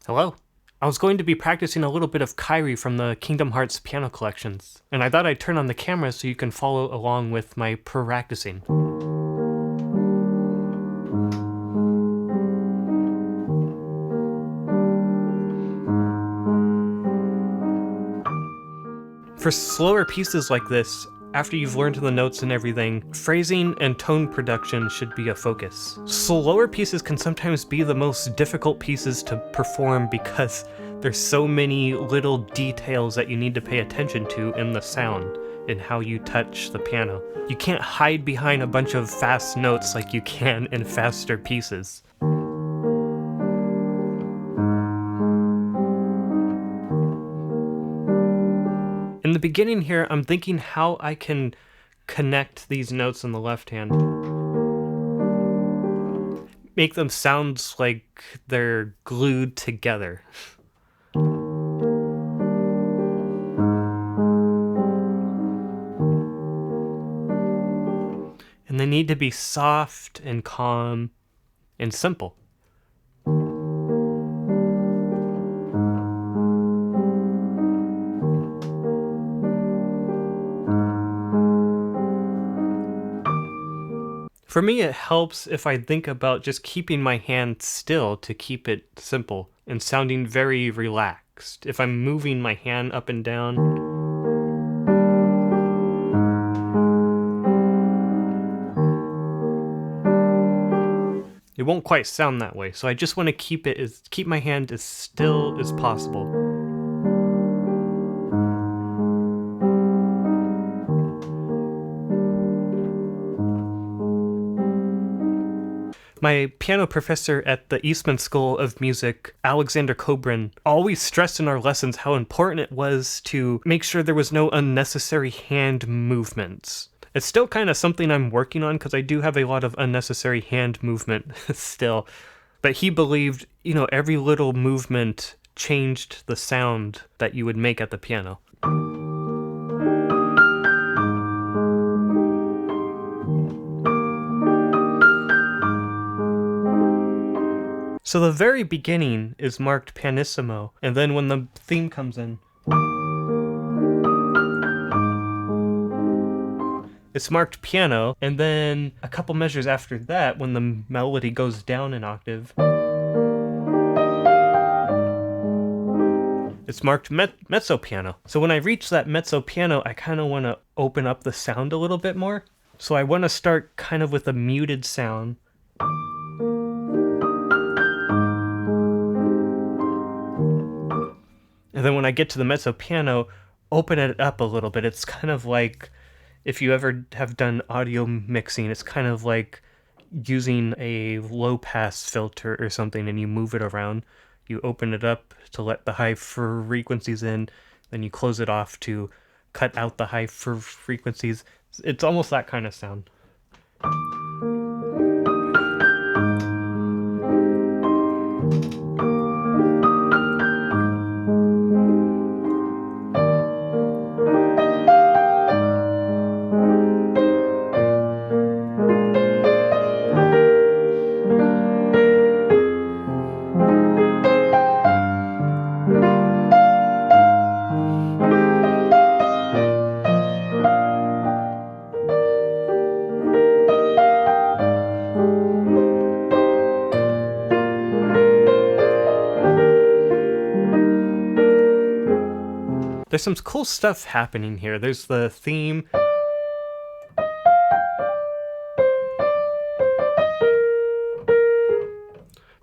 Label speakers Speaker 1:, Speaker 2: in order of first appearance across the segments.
Speaker 1: Hello. I was going to be practicing a little bit of Kairi from the Kingdom Hearts Piano Collections, and I thought I'd turn on the camera so you can follow along with my practicing. For slower pieces like this, after you've learned the notes and everything, phrasing and tone production should be a focus. Slower pieces can sometimes be the most difficult pieces to perform because there's so many little details that you need to pay attention to in the sound and how you touch the piano. You can't hide behind a bunch of fast notes like you can in faster pieces. In the beginning here, I'm thinking how I can connect these notes in the left hand. Make them sound like they're glued together. And they need to be soft and calm and simple. For me, it helps if I think about just keeping my hand still to keep it simple and sounding very relaxed. If I'm moving my hand up and down, it won't quite sound that way. So I just want to keep my hand as still as possible. My piano professor at the Eastman School of Music, Alexander Kobrin, always stressed in our lessons how important it was to make sure there was no unnecessary hand movements. It's still kind of something I'm working on because I do have a lot of unnecessary hand movement still. But he believed, every little movement changed the sound that you would make at the piano. So the very beginning is marked pianissimo, and then when the theme comes in, it's marked piano, and then a couple measures after that, when the melody goes down an octave, it's marked mezzo piano. So when I reach that mezzo piano, I kind of want to open up the sound a little bit more. So I want to start kind of with a muted sound. And then when I get to the mezzo piano, open it up a little bit. It's kind of like, if you ever have done audio mixing, it's kind of like using a low pass filter or something and you move it around. You open it up to let the high frequencies in, then you close it off to cut out the high frequencies. It's almost that kind of sound. There's some cool stuff happening here. There's the theme.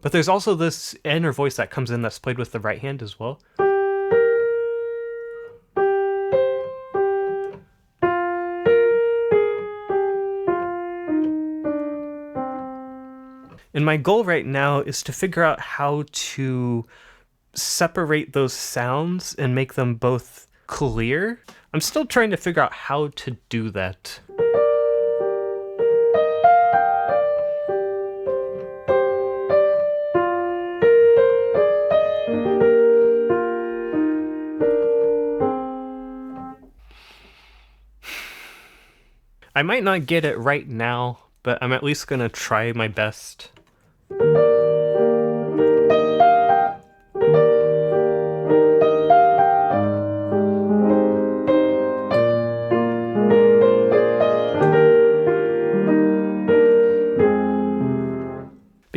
Speaker 1: But there's also this inner voice that comes in that's played with the right hand as well. And my goal right now is to figure out how to separate those sounds and make them both clear. I'm still trying to figure out how to do that. I might not get it right now, but I'm at least gonna try my best.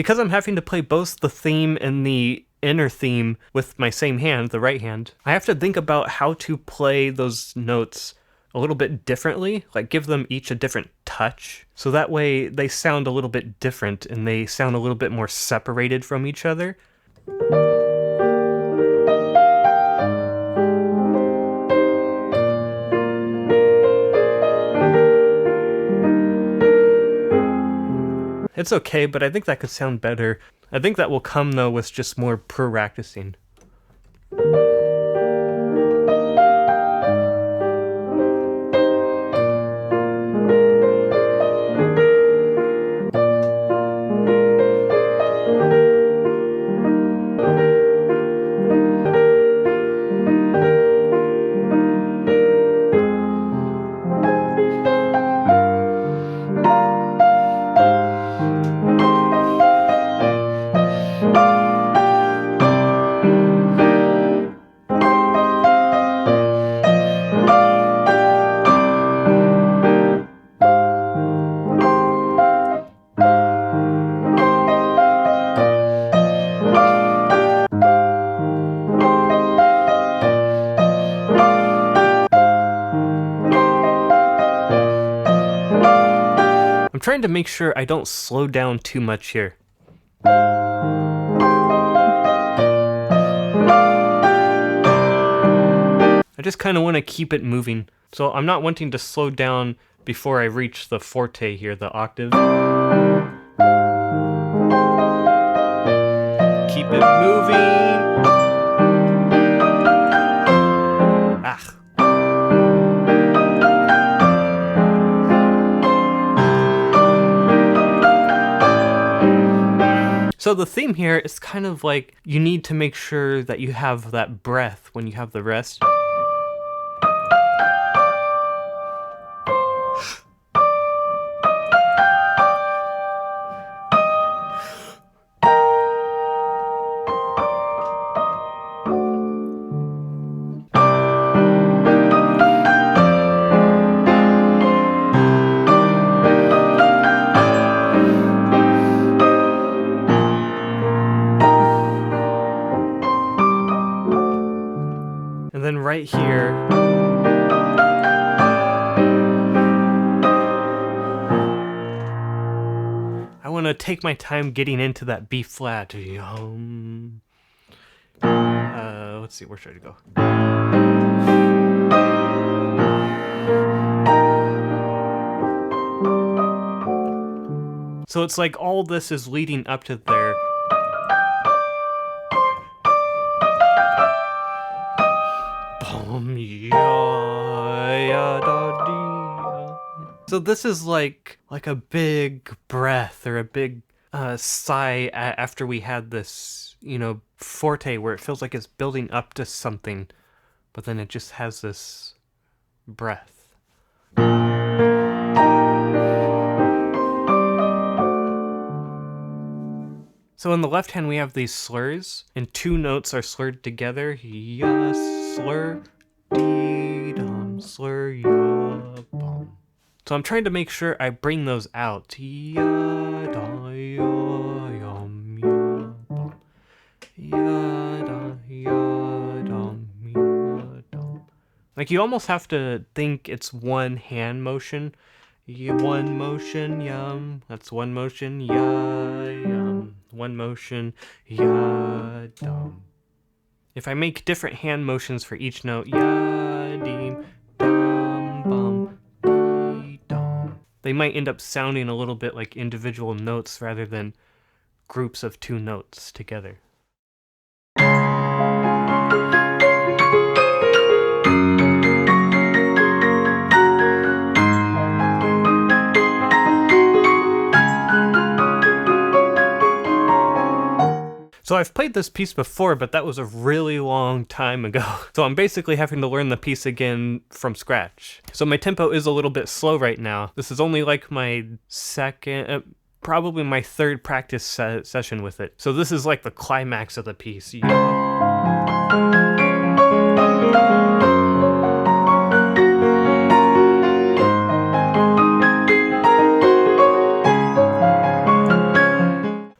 Speaker 1: because I'm having to play both the theme and the inner theme with my same hand, the right hand, I have to think about how to play those notes a little bit differently, like give them each a different touch. So that way they sound a little bit different and they sound a little bit more separated from each other. It's okay, but I think that could sound better. I think that will come though with just more practicing. I'm trying to make sure I don't slow down too much here. I just kind of want to keep it moving. So I'm not wanting to slow down before I reach the forte here, the octave. Keep it moving. Ah. So the theme here is kind of like you need to make sure that you have that breath when you have the rest. And then right here, I want to take my time getting into that B flat. Let's see, where should I go? So it's like all this is leading up to there. So this is like a big breath or a big sigh after we had this, forte where it feels like it's building up to something, but then it just has this breath. So in the left hand we have these slurs, and two notes are slurred together. Ya slur, dee dum, slur, ya bum. So I'm trying to make sure I bring those out. Ya da ya yum ya bum. Ya da ya dum ya dum. Like you almost have to think it's one hand motion. One motion, yum. That's one motion, ya yum. One motion, ya dum. If I make different hand motions for each note, ya deem, dum bum, dee dum, they might end up sounding a little bit like individual notes rather than groups of two notes together. So I've played this piece before, but that was a really long time ago. So I'm basically having to learn the piece again from scratch. So my tempo is a little bit slow right now. This is only like my second, probably my third practice session with it. So this is like the climax of the piece.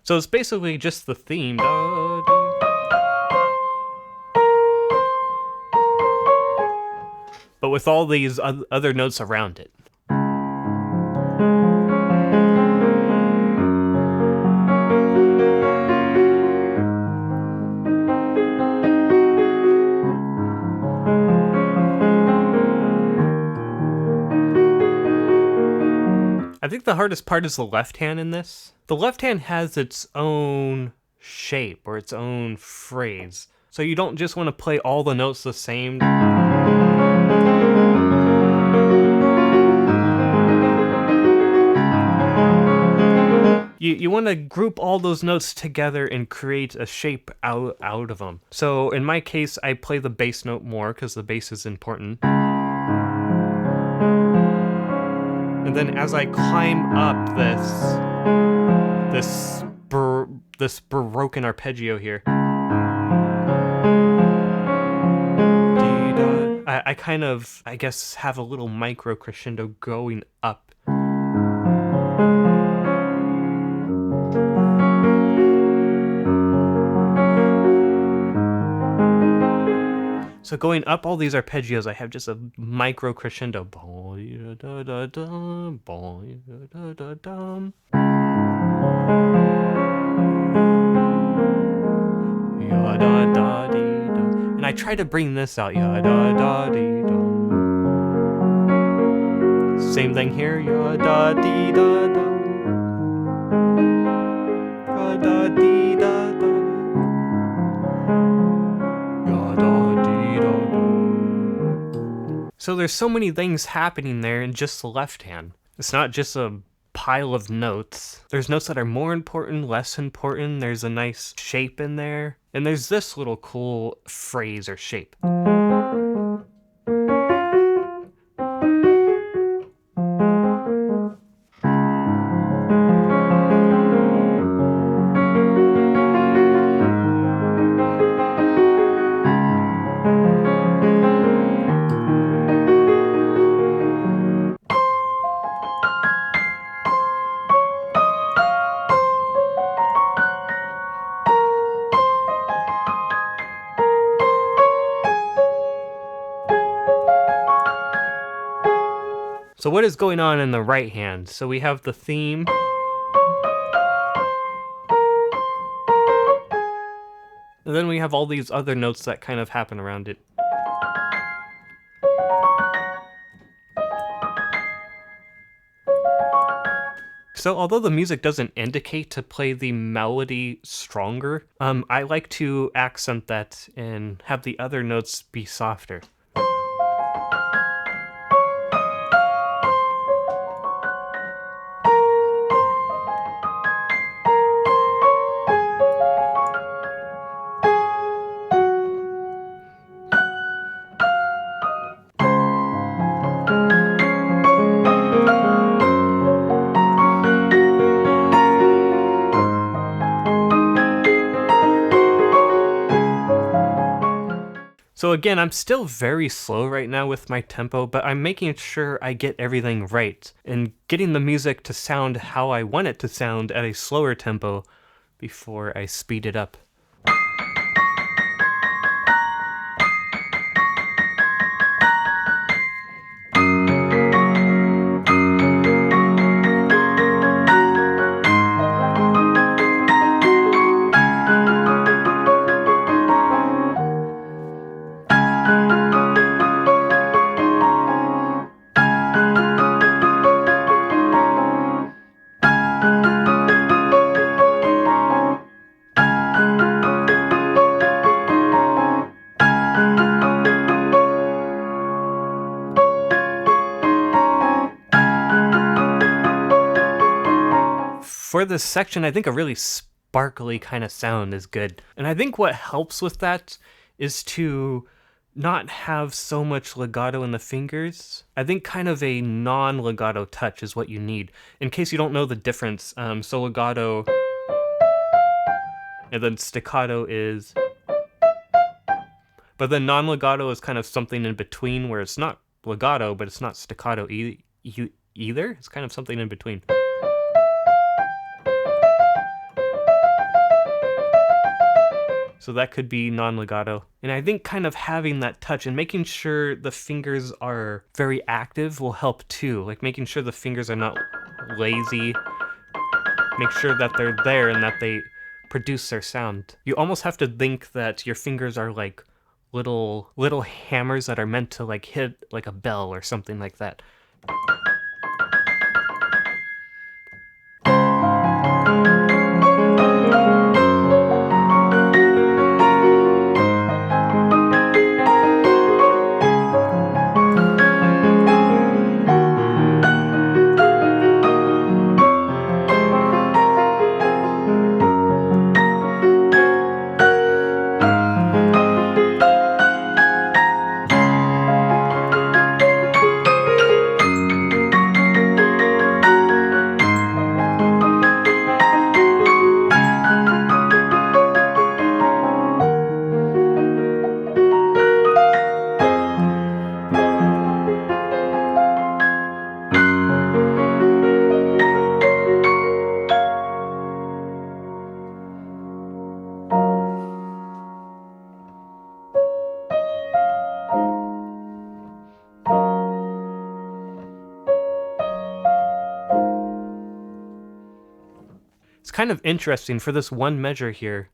Speaker 1: So So it's basically just the theme. But with all these other notes around it. I think the hardest part is the left hand in this. The left hand has its own shape or its own phrase. So you don't just want to play all the notes the same. You want to group all those notes together and create a shape out of them. So in my case, I play the bass note more because the bass is important. And then as I climb up this Baroque arpeggio here, I kind of, I guess, have a little micro crescendo going up. So going up all these arpeggios, I have just a micro crescendo. And I try to bring this out. Same thing here. So there's so many things happening there in just the left hand. It's not just a pile of notes. There's notes that are more important, less important. There's a nice shape in there. And there's this little cool phrase or shape. So what is going on in the right hand? So we have the theme. And then we have all these other notes that kind of happen around it. So although the music doesn't indicate to play the melody stronger, I like to accent that and have the other notes be softer. So again, I'm still very slow right now with my tempo, but I'm making sure I get everything right and getting the music to sound how I want it to sound at a slower tempo before I speed it up. For this section, I think a really sparkly kind of sound is good. And I think what helps with that is to not have so much legato in the fingers. I think kind of a non-legato touch is what you need, in case you don't know the difference. So legato, and then staccato is... But then non-legato is kind of something in between, where it's not legato, but it's not staccato either. It's kind of something in between. So that could be non-legato. And I think kind of having that touch and making sure the fingers are very active will help too. Like making sure the fingers are not lazy. Make sure that they're there and that they produce their sound. You almost have to think that your fingers are like little hammers that are meant to like hit like a bell or something like that. It's kind of interesting for this one measure here.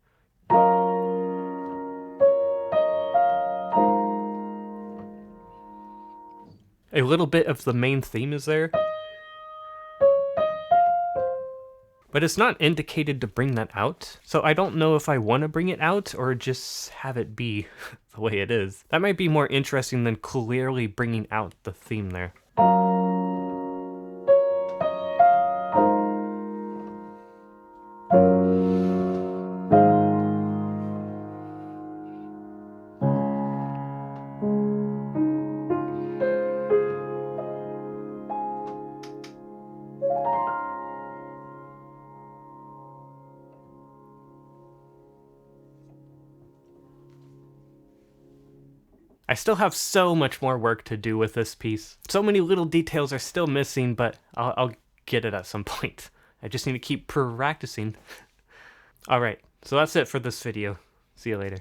Speaker 1: A little bit of the main theme is there, but it's not indicated to bring that out. So I don't know if I want to bring it out or just have it be the way it is. That might be more interesting than clearly bringing out the theme there. I still have so much more work to do with this piece. So many little details are still missing, but I'll get it at some point. I just need to keep practicing. Alright, so that's it for this video. See you later.